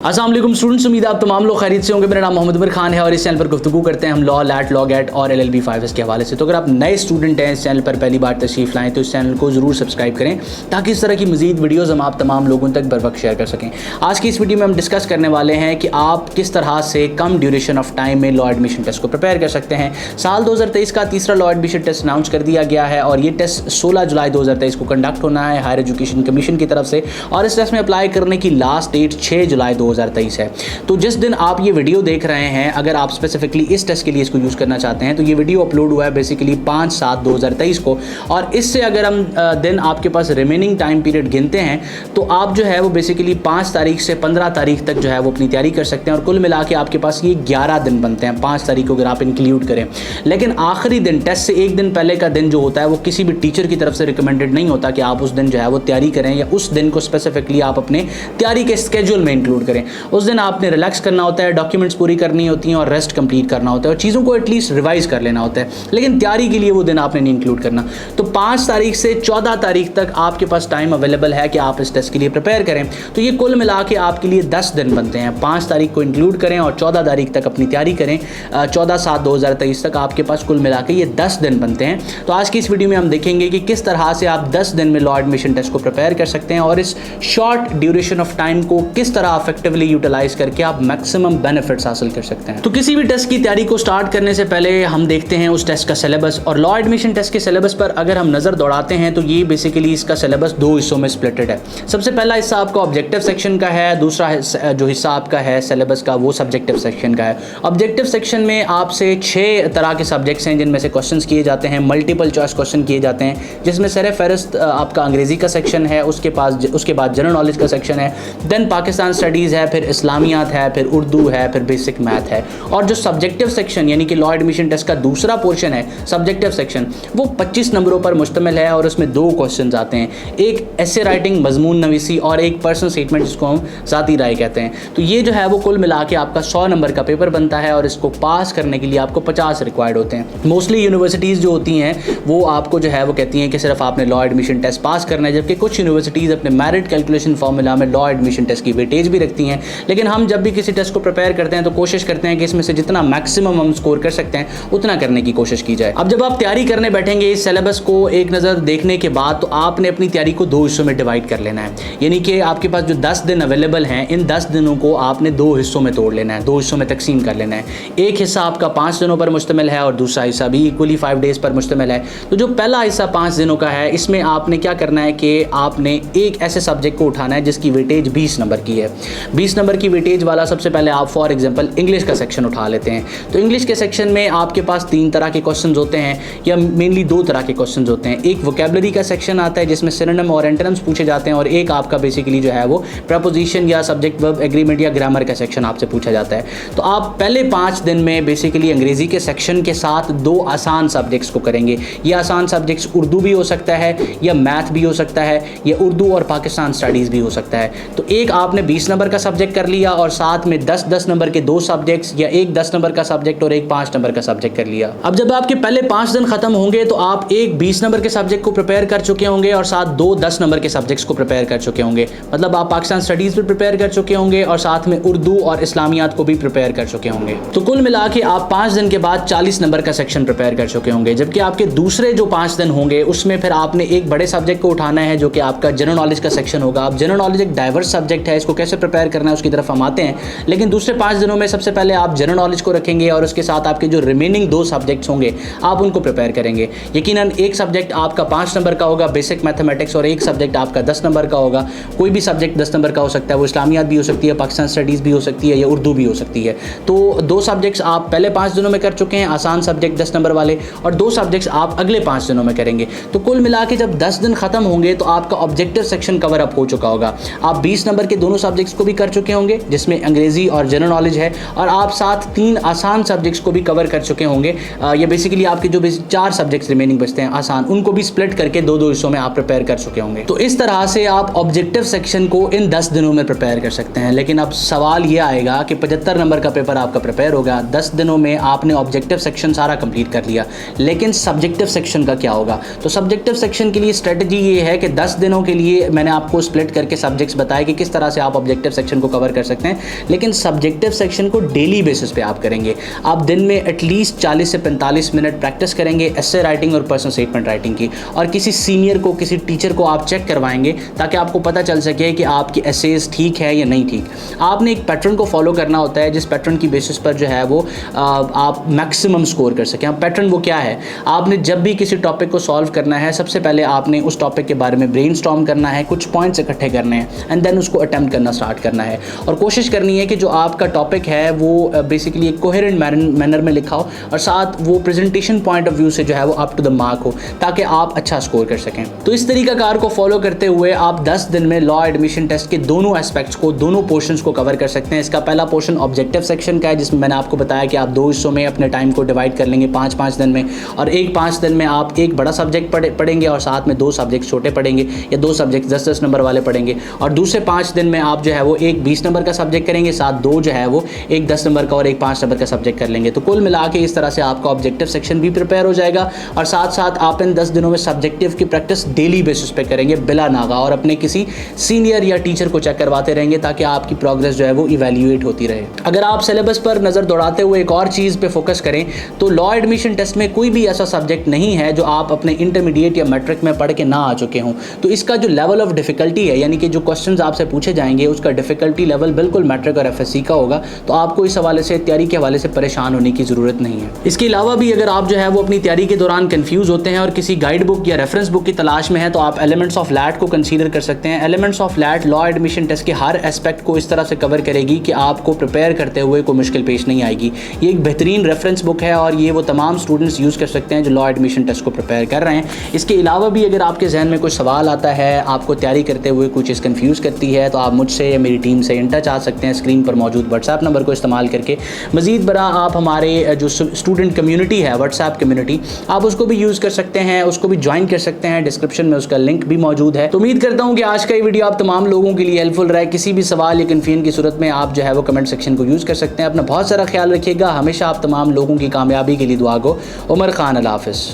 अस्सलाम वालेकुम स्टूडेंट्स, उम्मीद है आप तमाम लोग खैरियत से होंगे। मेरा नाम मोहम्मद उमर खान है और इस चैनल पर गुफ्तगू करते हैं हम लॉ, लैट, लॉ गेट और LLB 5S के हवाले से। तो अगर आप नए स्टूडेंट हैं, इस चैनल पर पहली बार तशरीफ़ लाएँ तो इस चैनल को ज़रूर सब्सक्राइब करें ताकि इस तरह की मज़ीद वीडियोज़ हम आप तमाम लोगों तक बर वक्त शेयर कर सकें। आज की इस वीडियो में हम डिस्कस करने वाले हैं कि आप किस तरह से कम ड्यूरेशन ऑफ टाइम में लॉ एडमिशन टेस्ट को प्रिपेयर कर सकते हैं। साल 2023 का तीसरा लॉ एडमिशन टेस्ट अनाउंस कर दिया गया है और ये टेस्ट 16 जुलाई 2023 को कंडक्ट होना है हायर एजुकेशन कमीशन की तरफ से, और इस टेस्ट में अप्लाई करने की लास्ट डेट 6 जुलाई 2023 है। तो जिस दिन आप ये वीडियो देख रहे हैं, अगर आप स्पेसिफिकली इस टेस्ट के लिए इसको यूज़ करना चाहते हैं तो ये वीडियो अपलोड हुआ है बेसिकली 5/7/2023 को, और इससे अगर हम दिन आपके पास रिमेनिंग टाइम पीरियड गिनते हैं तो आप जो है वो बेसिकली 5 तारीख से 15 तारीख तक जो है वो अपनी तैयारी कर सकते हैं, और कुल मिला के आपके पास ये 11 दिन बनते हैं 5 तारीख को अगर आप इंक्लूड करें। लेकिन आखिरी दिन, टेस्ट से एक दिन पहले का दिन जो होता है वो किसी भी टीचर की तरफ से रिकमेंडेड नहीं होता कि आप उस दिन जो है वो तैयारी करें या उस दिन को स्पेसिफिकली आप अपने तैयारी के स्केड्यूल में इंक्लूड करें। उस दिन आपने रिलैक्स करना होता है, डॉक्यूमेंट्स पूरी करनी होती हैं और रेस्ट कंप्लीट करना होता है और चीज़ों को एटलीस्ट रिवाइज कर लेना होता है, लेकिन तैयारी के लिए वो दिन आपने नहीं इंक्लूड करना। तो 5 तारीख से 14 तारीख तक आपके पास टाइम अवेलेबल है कि आप इस टेस्ट के लिए प्रिपेयर करें। तो ये कुल मिला के आपके लिए 10 दिन बनते हैं। 5 तारीख को इंक्लूड करें और 14 तारीख तक अपनी तैयारी करें। 14/7/2023 तक आपके पास कुल मिला के ये 10 दिन बनते हैं। तो आज की इस वीडियो में हम देखेंगे कि किस तरह से आप 10 दिन में लॉ एडमिशन टेस्ट को प्रिपेयर कर सकते हैं और इस शॉर्ट ड्यूरेशन ऑफ टाइम को किस तरह इफेक्टिवली यूटिलाइज करके आप मैक्सिमम बेनिफिट्स हासिल कर सकते हैं। तो किसी भी टेस्ट की तैयारी को स्टार्ट करने से पहले हम देखते हैं उस टेस्ट का सिलेबस, और लॉ एडमिशन टेस्ट के सिलेबस पर अगर हम नज़र दौड़ाते हैं तो ये बेसिकली इसका सिलेबस 2 हिस्सों में स्प्लिटेड है। सबसे पहला हिस्सा आपका ऑब्जेक्टिव सेक्शन का है, दूसरा जो हिस्सा आपका है सिलेबस का वो सब्जेक्टिव सेक्शन का है। ऑब्जेक्टिव सेक्शन में आपसे 6 तरह के सब्जेक्ट्स हैं जिनमें से क्वेश्चंस किए जाते हैं, मल्टीपल चॉइस क्वेश्चन किए जाते हैं, जिसमें सर फहरिस्त आपका अंग्रेजी का सेक्शन है, उसके बाद जनरल नॉलेज का सेक्शन है, देन पाकिस्तान स्टडीज़ है, फिर इस्लामियात है, फिर उर्दू है, फिर बेसिक मैथ है। और जो सब्जेक्टिव सेक्शन यानी कि लॉ एडमिशन टेस्ट का दूसरा पोर्शन है सब्जेक्टिव सेक्शन, वो 25 नंबरों पर मुश्तमिल है और उसमें 2 क्वेश्चंस आते हैं, एक एसे राइटिंग मजमून नवीसी और एक पर्सनल स्टेटमेंट जिसको हम ज़ाती राय कहते हैं। तो ये जो है वो कुल मिला के आपका 100 नंबर का पेपर बनता है और इसको पास करने के लिए आपको 50 रिक्वायर्ड होते हैं। मोस्टली यूनिवर्सिटीज़ जो होती हैं वो आपको जो है वो कहती हैं कि सिर्फ आपने लॉ एडमिशन टेस्ट पास करना है, जबकि कुछ यूनिवर्सिटीज़ अपने मेरिट कैलकुलेशन फार्मूला में लॉ एडमिशन टेस्ट की वेटेज भी रखती हैं। लेकिन हम जब भी किसी टेस्ट को प्रिपेयर करते हैं तो कोशिश करते हैं कि इसमें से जितना मैक्सिमम हम स्कोर कर सकते हैं उतना करने की कोशिश की जाए। अब जब आप तैयारी करने बैठेंगे इस सिलेबस को एक नज़र देखने के बाद, तो आपने अपनी तैयारी को 2 हिस्सों में डिवाइड कर लेना है। यानी कि आपके पास जो 10 दिन अवेलेबल हैं, इन 10 दिनों को आपने 2 हिस्सों में तोड़ लेना है, 2 हिस्सों में तकसीम कर लेना है। एक हिस्सा आपका 5 दिनों पर मुश्तमिल है और दूसरा हिस्सा भी इक्वली 5 डेज़ पर मुश्तमिल है। तो जो पहला हिस्सा 5 दिनों का है, इसमें आपने क्या करना है कि आपने एक ऐसे सब्जेक्ट को उठाना है जिसकी वेटेज 20 नंबर की है। 20 नंबर की वेटेज वाला सबसे पहले आप फॉर एग्जांपल इंग्लिश का सेक्शन उठा लेते हैं। तो इंग्लिश के सेक्शन में आपके पास 3 तरह के क्वेश्चंस होते हैं, या मेनली 2 तरह के क्वेश्चंस होते हैं। एक वोकैबुलरी का सेक्शन आता है जिसमें सिनोनिम और एंटोनिम्स पूछे जाते हैं, और एक आपका बेसिकली जो है वो प्रपोजिशन या सब्जेक्ट वर्ब एग्रीमेंट या ग्रामर का सेक्शन आपसे पूछा जाता है। तो आप पहले 5 दिन में बेसिकली अंग्रेजी के सेक्शन के साथ 2 आसान सब्जेक्ट्स को करेंगे। ये आसान सब्जेक्ट्स उर्दू भी हो सकता है, या मैथ भी हो सकता है, या उर्दू और पाकिस्तान स्टडीज़ भी हो सकता है। तो एक आपने 20 नंबर का सब्जेक्ट कर लिया और साथ में 10-10 नंबर के 2 सब्जेक्ट्स, या एक 10 नंबर का सब्जेक्ट और एक 5 नंबर का सब्जेक्ट कर लिया। अब जब आपके पहले 5 दिन खत्म होंगे तो आप एक 20 नंबर के सब्जेक्ट को प्रिपेयर कर चुके होंगे और साथ 2 10 नंबर के सब्जेक्ट्स को प्रिपेयर कर चुके होंगे। मतलब आप पाकिस्तान स्टडीज़ भी प्रिपेयर कर चुके होंगे और साथ में उर्दू और इस्लामियात को भी प्रिपेयर कर चुके होंगे। तो कुल मिला के आप 5 दिन के बाद 40 नंबर का सेक्शन प्रिपेयर कर चुके होंगे। जबकि आपके दूसरे जो 5 दिन होंगे उसमें फिर आपने एक बड़े सब्जेक्ट को उठाना है जो कि आपका जनरल नॉलेज का सेक्शन होगा। अब जनरल नॉलेज एक डाइवर्स सब्जेक्ट है, इसको कैसे प्रिपेयर करना है उसकी तरफ हम आते हैं। लेकिन दूसरे 5 दिनों में सबसे पहले आप जनरल नॉलेज को रखेंगे और उसके साथ आपके जो रिमेनिंग 2 सब्जेक्ट्स होंगे आप उनको प्रिपेयर करेंगे। यकीनन एक सब्जेक्ट आपका 5 नंबर का होगा बेसिक मैथमेटिक्स, और एक सब्जेक्ट आपका 10 नंबर का होगा। कोई भी सब्जेक्ट 10 नंबर का हो सकता है, वो इस्लामियात भी हो सकती है, पाकिस्तान स्टडीज़ भी हो सकती है, या उर्दू भी हो सकती है। तो 2 सब्जेक्ट्स आप पहले 5 दिनों में कर चुके हैं, आसान सब्जेक्ट 10 नंबर वाले, और 2 सब्जेक्ट्स आप अगले 5 दिनों में करेंगे। तो कुल मिला के जब 10 दिन खत्म होंगे तो आपका ऑब्जेक्टिव सेक्शन कवर अप हो चुका होगा। आप 20 नंबर के दोनों सब्जेक्ट्स को भी कर चुके होंगे जिसमें अंग्रेजी और जनरल नॉलेज है, और आप साथ 3 आसान सब्जेक्ट्स को भी कवर कर चुके होंगे। ये बेसिकली आपके जो 4 सब्जेक्ट्स रिमेनिंग बचते हैं आसान, उनको भी स्प्लिट करके 2-2 हिस्सों में आप प्रिपेयर कर चुके होंगे। तो इस तरह से आप ऑब्जेक्टिव सेक्शन को इन 10 दिनों में प्रिपेयर कर सकते हैं। लेकिन अब सवाल ये आएगा कि 75 नंबर का पेपर आपका प्रिपेयर होगा, 10 दिनों में आपने ऑब्जेक्टिव सेक्शन सारा कंप्लीट कर लिया, लेकिन सब्जेक्टिव सेक्शन का क्या होगा? तो सब्जेक्टिव सेक्शन के लिए स्ट्रेटजी ये है कि 10 दिनों के लिए मैंने आपको स्प्लिट करके सब्जेक्ट्स बताए कि किस तरह से आप ऑब्जेक्टिव सेक्शन सेक्शन को कवर कर सकते हैं, लेकिन सब्जेक्टिव सेक्शन को डेली बेसिस पे आप करेंगे। आप दिन में एटलीस्ट 40 से 45 मिनट प्रैक्टिस करेंगे एसे राइटिंग और पर्सनल स्टेटमेंट राइटिंग की, और किसी सीनियर को, किसी टीचर को आप चेक करवाएंगे ताकि आपको पता चल सके कि आपकी एसेज ठीक है या नहीं ठीक। आपने एक पैटर्न को फॉलो करना होता है जिस पैटर्न की बेसिस पर जो है वो आप मैक्सिमम स्कोर कर सकें। अब पैटर्न वो क्या है, आपने जब भी किसी टॉपिक को सॉल्व करना है, सबसे पहले आपने उस टॉपिक के बारे में ब्रेनस्टॉर्म करना है, कुछ पॉइंट्स इकट्ठे करने हैं एंड देन उसको अटेम्प्ट करना स्टार्ट करना है, और कोशिश करनी है कि जो आपका टॉपिक है वो बेसिकली एक कोहेरेंट मैनर में लिखा हो और साथ वो प्रेजेंटेशन पॉइंट ऑफ व्यू से जो है वो अप टू द मार्क हो, ताकि आप अच्छा स्कोर कर सकें। तो इस तरीकाकार को फॉलो करते हुए आप 10 दिन में लॉ एडमिशन टेस्ट के दोनों एस्पेक्ट्स को, दोनों पोर्शंस को कवर कर सकते हैं। इसका पहला पोर्शन ऑब्जेक्टिव सेक्शन का है, जिसमें मैंने आपको बताया कि आप 2 हिस्सों में अपने टाइम को डिवाइड कर लेंगे 5-5 दिन में, और 5 दिन में आप एक बड़ा सब्जेक्ट पढ़ेंगे और साथ में 2 सब्जेक्ट छोटे पढ़ेंगे, या 2 सब्जेक्ट 10-10 नंबर वाले पढ़ेंगे, और दूसरे 5 दिन में आप जो है वो एक 20 नंबर का सब्जेक्ट करेंगे, साथ 2 जो है वो एक 10 नंबर का और एक 5 नंबर का सब्जेक्ट कर लेंगे। तो कुल मिला के इस तरह से आपका ऑब्जेक्टिव सेक्शन भी प्रिपेयर हो जाएगा, और साथ साथ आप इन 10 दिनों में सब्जेक्टिव की प्रैक्टिस डेली बेसिस पे करेंगे बिला नागा, और अपने किसी सीनियर या टीचर को चेक करवाते रहेंगे ताकि आपकी प्रोग्रेस जो है वो इवैल्यूएट होती रहे। अगर आप सिलेबस पर नज़र दौड़ाते हुए एक और चीज़ पे फोकस करें तो लॉ एडमिशन टेस्ट में कोई भी ऐसा सब्जेक्ट नहीं है जो आप अपने इंटरमीडिएट या मैट्रिक में पढ़ के ना आ चुके हों। तो इसका जो लेवल ऑफ डिफ़िकल्टी है, यानी कि जो क्वेश्चंस आपसे पूछे जाएंगे, उसका डिफ़िकल्टी लेवल बिल्कुल मैट्रिक और एफएससी का होगा। तो आपको इस हवाले से, तैयारी के हवाले से परेशान होने की ज़रूरत नहीं है। इसके अलावा भी अगर आप जो है वो अपनी तैयारी के दौरान कन्फ्यूज़ होते हैं और किसी गाइड बुक या रेफरेंस बुक की तलाश में है, तो आप एलिमेंट्स ऑफ लैट को कंसीडर कर सकते हैं। Elements of LAT law admission test के हर एस्पेक्ट को इस तरह से कवर करेगी कि आपको प्रिपेयर करते हुए कोई मुश्किल पेश नहीं आएगी। ये एक बेहतरीन रेफरेंस बुक है और ये वो तमाम स्टूडेंट्स यूज़ कर सकते हैं जो लॉ एडमिशन टेस्ट को प्रिपेयर कर रहे हैं। इसके अलावा भी अगर आपके जहन में कुछ सवाल आता है, आपको तैयारी करते हुए कुछ चीज़ कन्फ्यूज़ करती है, तो आप मुझसे या मेरी टीम से इन टच आ सकते हैं स्क्रीन पर मौजूद व्हाट्सएप नंबर को इस्तेमाल करके। मज़ीद बरा आप हमारे जो स्टूडेंट कम्युनिटी है, व्हाट्सएप कम्युनिटी, आप उसको भी यूज़ कर सकते हैं, उसको भी ज्वाइन कर सकते हैं। डिस्क्रिप्शन में उसका लिंक भी मौजूद है। तो उम्मीद करता हूँ कि आज का ये वीडियो आप तमाम लोगों के लिए हेल्पफुल रहे। किसी भी सवाल या कन्फ्यूजन की सूरत में आप जो है वो कमेंट सेक्शन को यूज़ कर सकते हैं। अपना बहुत सारा ख्याल रखिएगा। हमेशा आप तमाम लोगों की कामयाबी के लिए दुआ गो। उमर खान, अल्लाह हाफ़िज़।